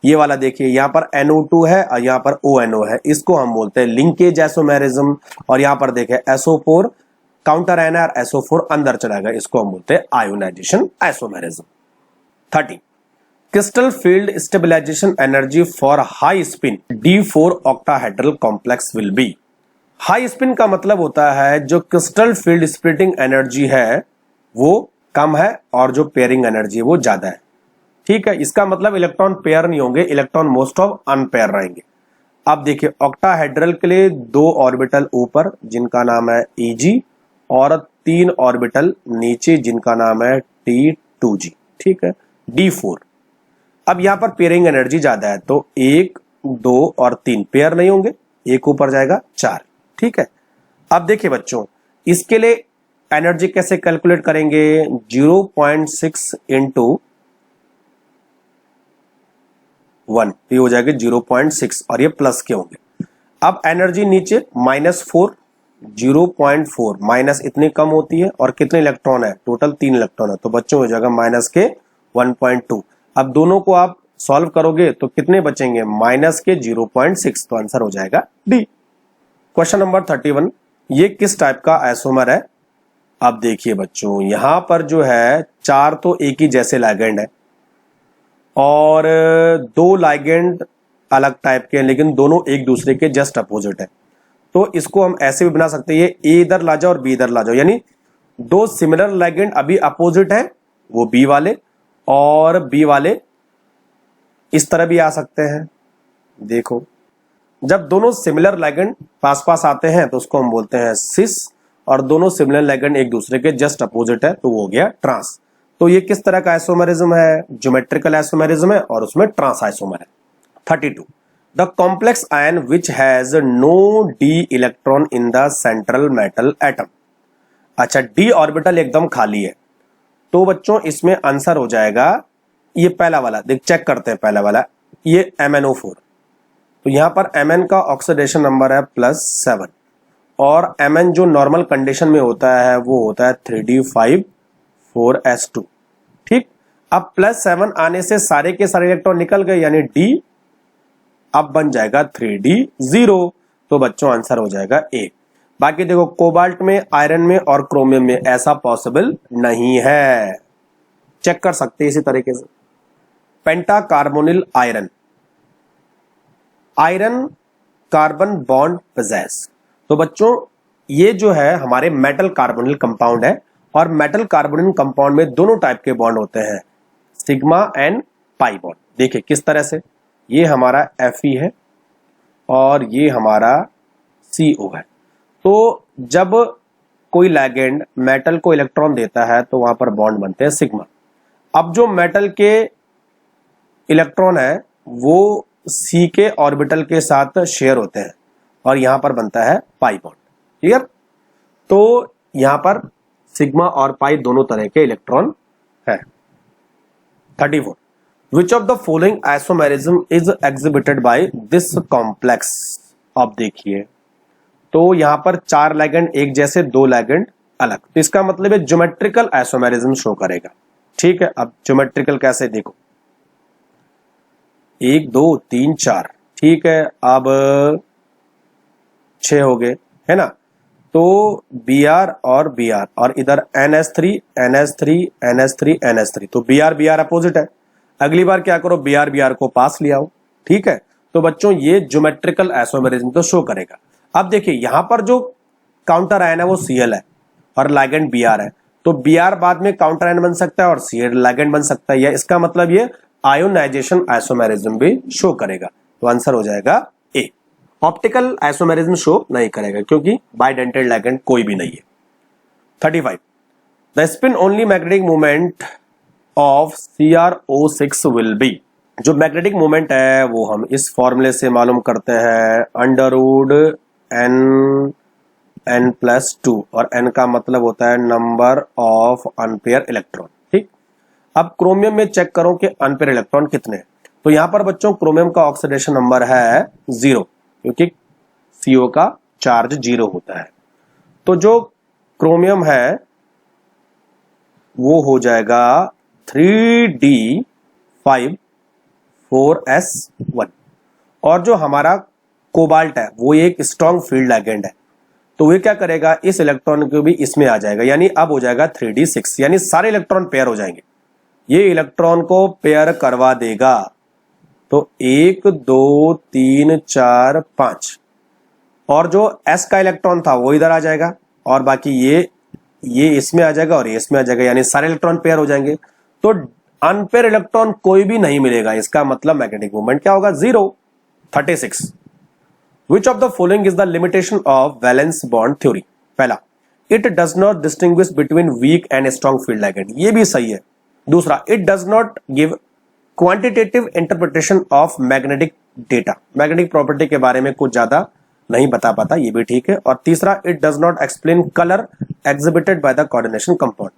ये वाला देखिए यहाँ पर NO2 है और यहाँ पर ONO है, इसको हम बोलते हैं लिंकेज आइसोमेरिज्म। और यहाँ पर देखे SO4 काउंटर आयन है और SO4 अंदर चला गया, इसको हम बोलते हैं ionization isomerism. 30 crystal field stabilization energy for high spin D4 octahedral complex will be. High spin का मतलब होता है जो क्रिस्टल फील्ड स्प्लिटिंग एनर्जी है वो कम है और जो पेयरिंग एनर्जी है वो ज्यादा है। ठीक है, इसका मतलब इलेक्ट्रॉन पेयर नहीं होंगे, इलेक्ट्रॉन मोस्ट ऑफ अनपेयर रहेंगे। अब देखिए ऑक्टाहेड्रल के लिए 2 ऑर्बिटल ऊपर जिनका नाम है Eg और 3 ऑर्बिटल नीचे जिनका नाम है T2G। ठीक है, D4। अब यहां पर पेयरिंग एनर्जी ज्यादा है तो 1, 2 और 3 पेयर नहीं होंगे, एक ऊपर जाएगा 4। ठीक है, अब देखिए बच्चों इसके लिए एनर्जी कैसे कैलकुलेट करेंगे, 0.6 इंटू 1, ये हो जाएगा 0.6 और ये प्लस के होंगे। अब एनर्जी नीचे -4, 0.4 माइनस इतनी कम होती है और कितने इलेक्ट्रॉन है, टोटल 3 इलेक्ट्रॉन है, तो बच्चों हो जाएगा माइनस के 1.2। अब दोनों को आप सॉल्व करोगे तो कितने बचेंगे, माइनस के 0.6, तो आंसर हो जाएगा डी। क्वेश्चन नंबर 31, ये किस टाइप का आइसोमर है? अब देखिए बच्चों यहां पर जो है 4 तो एक ही जैसे लिगेंड है और 2 लिगेंड अलग टाइप के हैं लेकिन दोनों एक दूसरे के जस्ट अपोजिट है। तो इसको हम ऐसे भी बना सकते हैं, ये ए इधर ला जाओ और बी इधर ला जाओ, यानी 2 सिमिलर लिगेंड अभी अपोजिट है, वो बी वाले और बी वाले इस तरह भी आ सकते हैं। देखो जब दोनों सिमिलर लिगेंड पास पास आते हैं तो उसको हम बोलते हैं सिस, और दोनों सिमिलर लिगेंड एक दूसरे के जस्ट अपोजिट है तो वो हो गया ट्रांस। तो ये किस तरह का आइसोमेरिज्म है, ज्योमेट्रिकल आइसोमेरिज्म है और उसमें ट्रांस आइसोमर है। 32 the complex ion which has no d electron in the central metal atom. अच्छा, d ऑर्बिटल एकदम खाली है, तो बच्चों इसमें आंसर हो जाएगा ये पहला वाला, देख चेक करते हैं पहला वाला, ये MnO4। तो यहां पर Mn का ऑक्सीडेशन नंबर है +7 और Mn जो नॉर्मल कंडीशन में होता है वो होता है 3d5 4s2। ठीक, अब +7 आने से सारे के सारे इलेक्ट्रॉन निकल गए, यानी D अब बन जाएगा 3d0, तो बच्चों आंसर हो जाएगा ए। बाकी देखो कोबाल्ट में, आयरन में और क्रोमियम में ऐसा पॉसिबल नहीं है, चेक कर सकते हैं इसी तरीके से। Penta carbonyl iron, iron carbon bond possess. तो बच्चों ये जो है हमारे मेटल कार्बोनिल कंपाउंड है और मेटल कार्बोनिल कंपाउंड में दोनों टाइप के बॉन्ड होते हैं, सिग्मा एंड पाई बॉन्ड। देखिए किस तरह से, ये हमारा Fe है और ये हमारा CO है। तो जब कोई लिगेंड मेटल को इलेक्ट्रॉन देता है तो वहां पर बॉन्ड बनते हैं सिग्मा। अब जो मेटल के इलेक्ट्रॉन है वो C के ऑर्बिटल के साथ शेयर होते हैं और यहां पर बनता है पाई बॉन्ड। क्लियर? तो यहां पर सिग्मा और पाई दोनों तरह के इलेक्ट्रॉन है। 34 विच of the following isomerism is exhibited by this complex. अब देखिए तो यहां पर 4 लिगेंड एक जैसे, 2 लिगेंड अलग, तो इसका मतलब है ज्योमेट्रिकल आइसोमेरिज्म शो करेगा। ठीक है, अब ज्योमेट्रिकल कैसे, देखो 1 2 3 4, ठीक है, अब 6 हो गए है ना, तो Br और Br और इधर NH3 NH3 NH3 NH3, तो Br Br अपोजिट है। अगली बार क्या करो, Br Br को पास ले आओ। ठीक है, तो तो बच्चों ये ज्योमेट्रिकल आइसोमेरिज्म तो शो करेगा। अब देखिए यहां पर जो काउंटर आयन है वो Cl है और लिगेंड Br है, तो Br बाद में काउंटर आयन बन सकता है और Cl लिगेंड बन सकता है, या इसका मतलब ये आयोनाइजेशन आइसोमेरिज्म भी शो करेगा। तो आंसर हो जाएगा ए। ऑप्टिकल आइसोमेरिज्म शो नहीं करेगा क्योंकि बाइडेंटेड लिगेंड कोई भी नहीं है। 35 the spin only magnetic movement of CrO6 will be. जो मैग्नेटिक मूवमेंट है वो हम इस फॉर्मूले से मालूम करते हैं, √n+2, और n का मतलब होता है नंबर ऑफ अनपेयर इलेक्ट्रॉन। ठीक, अब क्रोमियम में चेक करो कि अनपेयर इलेक्ट्रॉन कितने हैं। तो यहां पर बच्चों क्रोमियम का ऑक्सीडेशन नंबर है 0 क्योंकि CO का चार्ज 0 होता है। तो जो क्रोमियम है वो हो जाएगा 3d5 4s1, और जो हमारा कोबाल्ट है वो एक स्ट्रॉन्ग फील्ड लिगेंड है, तो ये क्या करेगा, इस इलेक्ट्रॉन को भी इसमें आ जाएगा, यानी अब हो जाएगा 3d6, यानी सारे इलेक्ट्रॉन पेयर हो जाएंगे। ये इलेक्ट्रॉन को पेयर करवा देगा, तो 1 2 3 4 5, और जो s का इलेक्ट्रॉन था वो इधर आ जाएगा, और बाकी ये इसमें आ जाएगा और ये इसमें आ जाएगा, यानी सारे इलेक्ट्रॉन पेयर हो जाएंगे। तो अनपेयर इलेक्ट्रॉन कोई भी नहीं मिलेगा, इसका मतलब मैग्नेटिक मूवमेंट क्या होगा, 0। 36 which of the following is the limitation of valence bond theory. पहला, it does not distinguish between weak and strong field ligand, ये भी सही है। दूसरा, it does not give quantitative interpretation of magnetic data, magnetic property के बारे में कुछ ज्यादा नहीं बता पाता, ये भी ठीक है। और तीसरा, it does not explain colour exhibited by the coordination compound.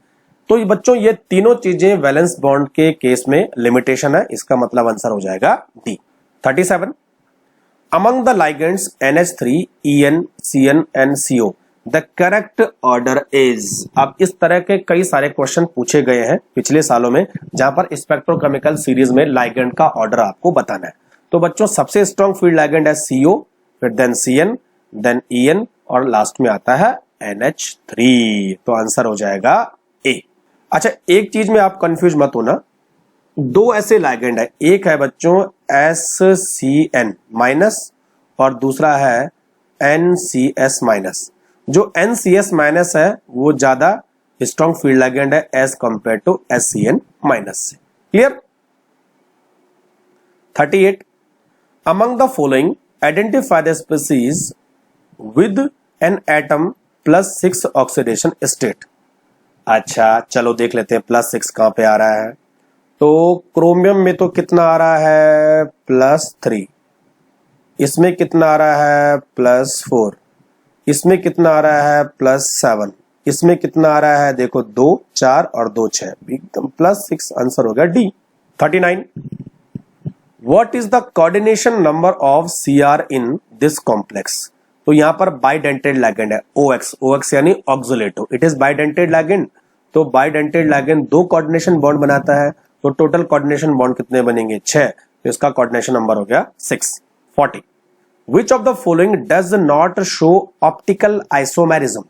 तो ये बच्चों ये तीनों चीजें वैलेंस बॉन्ड के केस में लिमिटेशन है, इसका मतलब आंसर हो जाएगा D. 37 among the ligands NH3 EN CN and CO the correct order is. अब इस तरह के कई सारे क्वेश्चन पूछे गए हैं पिछले सालों में, जहां पर स्पेक्ट्रोकेमिकल सीरीज में लाइगेंड का ऑर्डर आपको बताना है। तो बच्चों सबसे स्ट्रॉन्ग फील्ड लाइगेंड है CO, फिर देन CN, देन EN, और लास्ट में आता है NH3। तो आंसर हो जाएगा ए। अच्छा, एक चीज में आप कंफ्यूज मत होना, दो ऐसे लाइगेंड है, एक है बच्चों SCN माइनस और दूसरा है NCS माइनस। जो NCS माइनस है वो ज्यादा स्ट्रॉन्ग फील्ड लाइगेंड है as compared to SCN minus से। Clear. 38 among the following identify the species with an atom +6 oxidation state. अच्छा चलो देख लेते हैं +6 कहां पे आ रहा है। तो क्रोमियम में तो कितना आ रहा है +3, इसमें कितना आ रहा है +4, इसमें कितना आ रहा है +7, इसमें कितना आ रहा है देखो 2 4 और 2 6, एकदम +6, आंसर हो गया D. 39 what is the coordination number of Cr in this complex. तो यहां पर बाइडेंटेड लिगेंड है OX यानी ऑक्सोलेटो, इट इज बाइडेंटेड लिगेंड। तो बाइडेंटेड लिगेंड 2 कोऑर्डिनेशन बॉन्ड बनाता है, तो टोटल कोऑर्डिनेशन बॉन्ड कितने बनेंगे 6, तो इसका कोऑर्डिनेशन नंबर हो गया 6। 40 विच of the following does not show optical isomerism.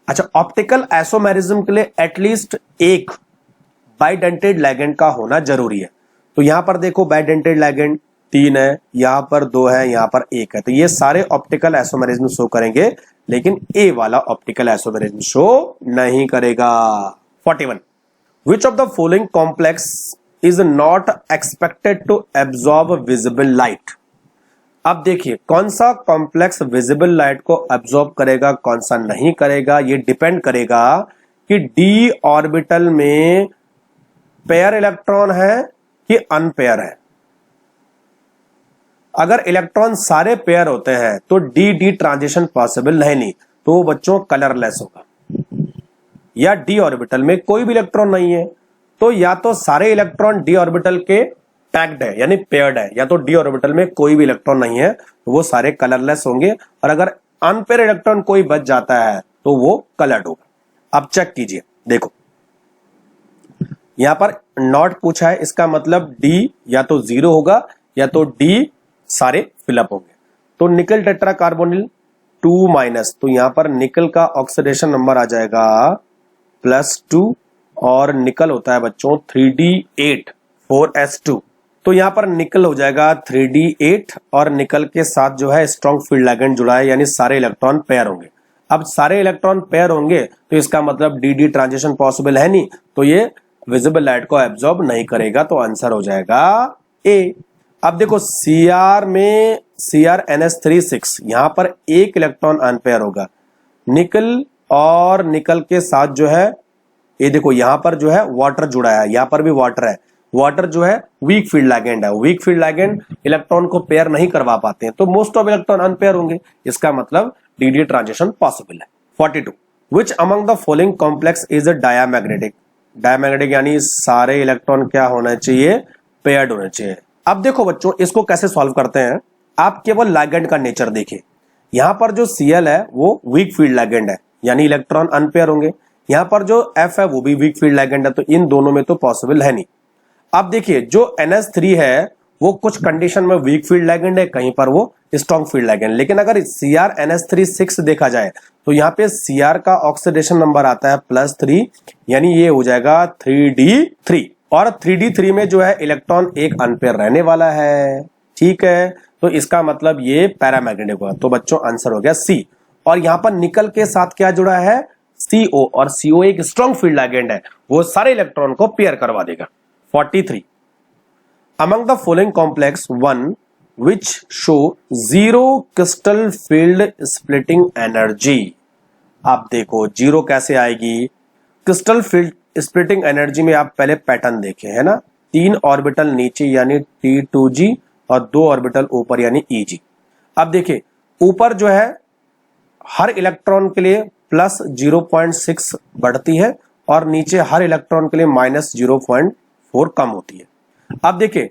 अच्छा, ऑप्टिकल आइसोमेरिज्म के लिए एटलीस्ट एक बाइडेंटेड लिगेंड का होना जरूरी है। तो यहां पर देखो बाइडेंटेड लिगेंड 3 है, यहां पर 2 है, यहां पर 1 है, तो ये सारे ऑप्टिकल आइसोमेरिज्म शो करेंगे, लेकिन ए वाला ऑप्टिकल आइसोमेरिज्म शो नहीं करेगा। 41 which of the following complex is not expected to absorb visible light. अब देखिए कौन सा कॉम्प्लेक्स विजिबल लाइट को एब्जॉर्ब करेगा, कौन सा नहीं करेगा, ये डिपेंड करेगा कि डी ऑर्बिटल में पेयर इलेक्ट्रॉन है कि अनपेयर है। अगर इलेक्ट्रॉन सारे पेयर होते हैं तो डी ट्रांजिशन पॉसिबल है नहीं, तो वो बच्चों कलरलेस होगा। या डी ऑर्बिटल में कोई भी इलेक्ट्रॉन नहीं है, तो या तो सारे इलेक्ट्रॉन डी ऑर्बिटल के टैग्ड है यानी पेयर्ड है, या तो डी ऑर्बिटल में कोई भी इलेक्ट्रॉन नहीं है तो वो सारे कलरलेस होंगे, और अगर अनपेयर इलेक्ट्रॉन कोई बच जाता है तो वो कलर्ड होगा। अब चेक कीजिए, देखो यहां पर नॉट पूछा है, इसका मतलब डी या तो 0 होगा या तो डी सारे फिलअप होंगे। तो निकल टेट्रा कार्बोनिल 2-, तो यहां पर निकल का ऑक्सीडेशन नंबर आ जाएगा +2, और निकल होता है बच्चों 3d8 4s2, तो यहां पर निकल हो जाएगा 3d8 और निकल के साथ जो है स्ट्रॉन्ग फील्ड लिगेंड जुड़ा है, यानी सारे इलेक्ट्रॉन पेयर होंगे। अब सारे इलेक्ट्रॉन पेयर होंगे तो इसका मतलब डी ट्रांजिशन पॉसिबल है नहीं, तो ये विजिबल लाइट को एब्जॉर्ब नहीं करेगा, तो आंसर हो जाएगा ए। अब देखो Cr में CrNH36 यहां पर एक इलेक्ट्रॉन अनपेयर होगा, निकल और निकल के साथ जो है ये देखो यहां पर जो है वाटर जुड़ा है, यहां पर भी वाटर है। वाटर जो है वीक फील्ड लिगेंड है, वीक फील्ड लिगेंड इलेक्ट्रॉन को पेयर नहीं करवा पाते हैं, तो मोस्ट ऑफ इलेक्ट्रॉन अनपेयर होंगे, इसका मतलब डी ट्रांजिशन पॉसिबल है। 42 which among the following complex is a diamagnetic. Diamagnetic यानी सारे इलेक्ट्रॉन क्या होना चाहिए, पेयर्ड होने चाहिए। अब देखो बच्चों इसको कैसे सॉल्व करते हैं, आप केवल लिगेंड का नेचर देखिए। यहां पर जो Cl है वो वीक फील्ड लिगेंड है, यानी इलेक्ट्रॉन अनपेयर होंगे। यहां पर जो F है वो भी वीक फील्ड लिगेंड है, तो इन दोनों में तो पॉसिबल है नहीं। अब देखिए जो NH3 है वो कुछ कंडीशन में वीक फील्ड लिगेंड है, कहीं पर वो स्ट्रॉन्ग फील्ड लिगेंड। लेकिन अगर CrNH36 देखा जाए तो यहाँ पे Cr का ऑक्सीडेशन नंबर आता है +3, यानी ये हो जाएगा 3d3, और 3d3 में जो है इलेक्ट्रॉन एक अनपेयर रहने वाला है, ठीक है, तो इसका मतलब ये पैरामैग्नेटिक होगा। तो बच्चों आंसर हो गया सी। और यहां पर निकल के साथ क्या जुड़ा है, CO, और CO एक स्ट्रॉन्ग फील्ड लिगेंड है, वो सारे इलेक्ट्रॉन को पेयर करवा देगा। 43 among the following complex one which show zero crystal field splitting energy। आप देखो जीरो कैसे आएगी, क्रिस्टल फील्ड स्प्लिटिंग एनर्जी में आप पहले पैटर्न देखे है ना, 3 ऑर्बिटल नीचे यानी T2g और 2 ऑर्बिटल ऊपर यानी EG। अब देखिए ऊपर जो है हर इलेक्ट्रॉन के लिए +0.6 बढ़ती है और नीचे हर इलेक्ट्रॉन के लिए -0.4 कम होती है। अब देखिए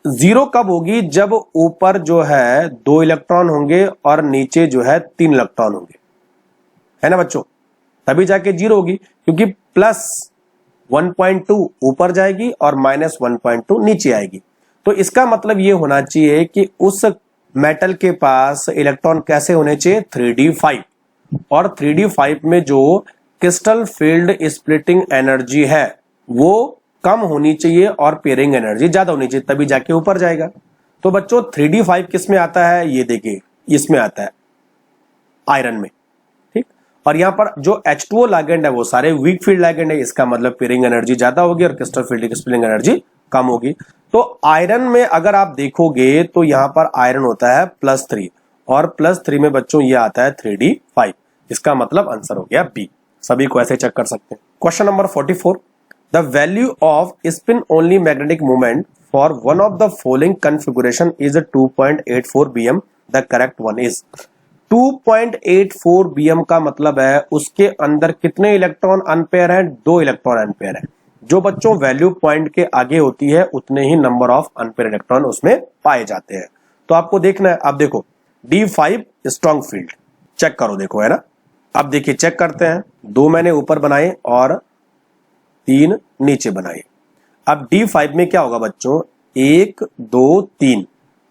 जीरो कब होगी, जब ऊपर जो है 2 इलेक्ट्रॉन होंगे और नीचे जो है 3 इलेक्ट्रॉन होंगे, है ना बच्चों, तभी जाके जीरो होगी, क्योंकि +1.2 ऊपर जाएगी और -1.2 नीचे आएगी। तो इसका मतलब ये होना चाहिए कि उस मेटल के पास इलेक्ट्रॉन कैसे होने चाहिए, 3d5, और 3d5 में जो क्रिस्टल फील्ड स्प्लिटिंग एनर्जी है वो कम होनी चाहिए और पेयरिंग एनर्जी ज्यादा होनी चाहिए, तभी जाके ऊपर जाएगा। तो बच्चों 3d5 किस में आता है, ये देखिए इसमें आता है आयरन में, ठीक। और यहां पर जो H2O लिगेंड है वो सारे वीक फील्ड लिगेंड है, इसका मतलब पेयरिंग एनर्जी ज्यादा होगी और क्रिस्टल फील्ड स्प्लिटिंग एनर्जी कम होगी। तो आयरन में अगर आप देखोगे तो यहां पर आयरन होता है +3 और +3 में बच्चों ये आता है 3d5, इसका मतलब आंसर हो गया बी। सभी को ऐसे चेक कर सकते हैं। Question number 44 the value off spin only magnetic moment for one of the following configuration is 2.84 bm, the correct one is. 2.84 bm का मतलब है उसके अंदर कितने इलेक्ट्रॉन अनपेयर हैं, 2 इलेक्ट्रॉन अनपेयर है। जो बच्चों वैल्यू पॉइंट के आगे होती है उतने ही नंबर ऑफ अनपेयर इलेक्ट्रॉन उसमें पाए जाते हैं। तो आपको देखना है, अब देखो D5 स्ट्रॉन्ग फील्ड चेक करो, देखो है ना। अब देखिए चेक करते हैं, 2 मैंने ऊपर बनाए और 3 नीचे बनाए। अब D5 में क्या होगा बच्चों, 1 2 3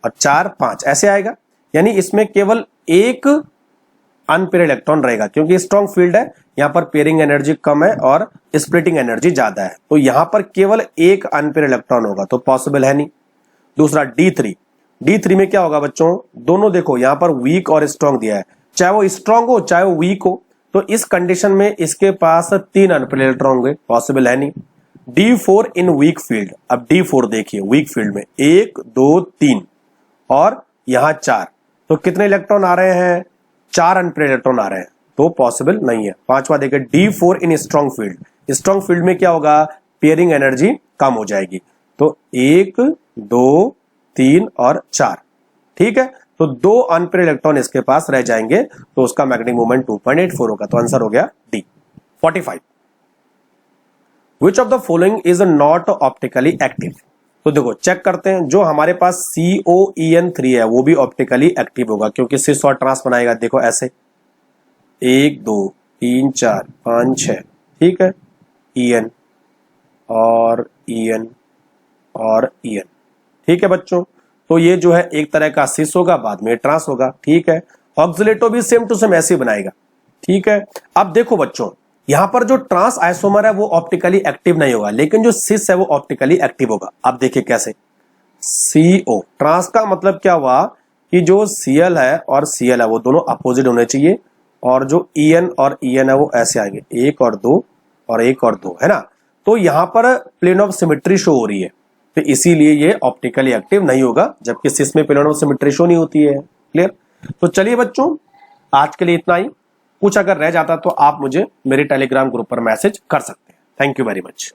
और 4 5 ऐसे आएगा, यानी इसमें केवल एक अनपेयर इलेक्ट्रॉन रहेगा, क्योंकि स्ट्रॉन्ग फील्ड है, यहां पर पेयरिंग एनर्जी कम है और स्प्लिटिंग एनर्जी ज्यादा है, तो यहां पर केवल एक अनपेयर इलेक्ट्रॉन होगा, तो पॉसिबल है नहीं। दूसरा D3 में क्या होगा बच्चों, दोनों देखो यहां पर वीक और स्ट्रॉन्ग दिया है, चाहे वो स्ट्रॉन्ग हो चाहे वो वीक हो, तो इस कंडीशन में इसके पास 3 अनपेयर इलेक्ट्रॉन होंगे, पॉसिबल है नहीं। D4 इन वीक फील्ड, अब D4 देखिए वीक फील्ड में 1 2 3 और यहां 4, तो कितने इलेक्ट्रॉन आ रहे हैं, 4 अनपेयर इलेक्ट्रॉन आ रहे हैं, तो पॉसिबल नहीं है। पांचवा देखिए D4 इन स्ट्रॉन्ग फील्ड, स्ट्रॉन्ग फील्ड में क्या होगा, पेयरिंग एनर्जी कम हो जाएगी, तो 1 2 3 और 4, ठीक है, तो 2 अनपेयर इलेक्ट्रॉन इसके पास रह जाएंगे, तो उसका मैग्नेटिक मोमेंट 2.84 होगा, तो आंसर हो गया D. 45 which of the following is not optically active. तो देखो चेक करते हैं, जो हमारे पास COEN3 है वो भी ऑप्टिकली एक्टिव होगा, क्योंकि सिस और ट्रांस बनाएगा, देखो ऐसे 1 2 3 4 5 6, ठीक है, EN और EN और EN, ठीक है बच्चों। तो ये जो है एक तरह का सिस होगा, बाद में ट्रांस होगा, ठीक है। ऑक्सिलेटो भी सेम टू सेम ऐसे बनाएगा, ठीक है। अब देखो बच्चों यहां पर जो ट्रांस आइसोमर है वो ऑप्टिकली एक्टिव नहीं होगा, लेकिन जो सिस है वो ऑप्टिकली एक्टिव होगा। अब देखिए कैसे। CO ट्रांस का मतलब क्या हुआ कि जो Cl है और Cl है वो दोनों अपोजिट होने चाहिए, और जो En और En है वो ऐसे आएंगे, 1 और 2 और 1 और 2, है ना। तो यहां पर प्लेन ऑफ सिमेट्री शो हो रही है, तो इसीलिए ये ऑप्टिकली एक्टिव नहीं होगा, जबकि सिस में प्लेन ऑफ सिमेट्री शो नहीं होती है। क्लियर। तो चलिए बच्चों, आज के लिए इतना ही। कुछ अगर रह जाता तो आप मुझे मेरे टेलीग्राम ग्रुप पर मैसेज कर सकते हैं। Thank you very much.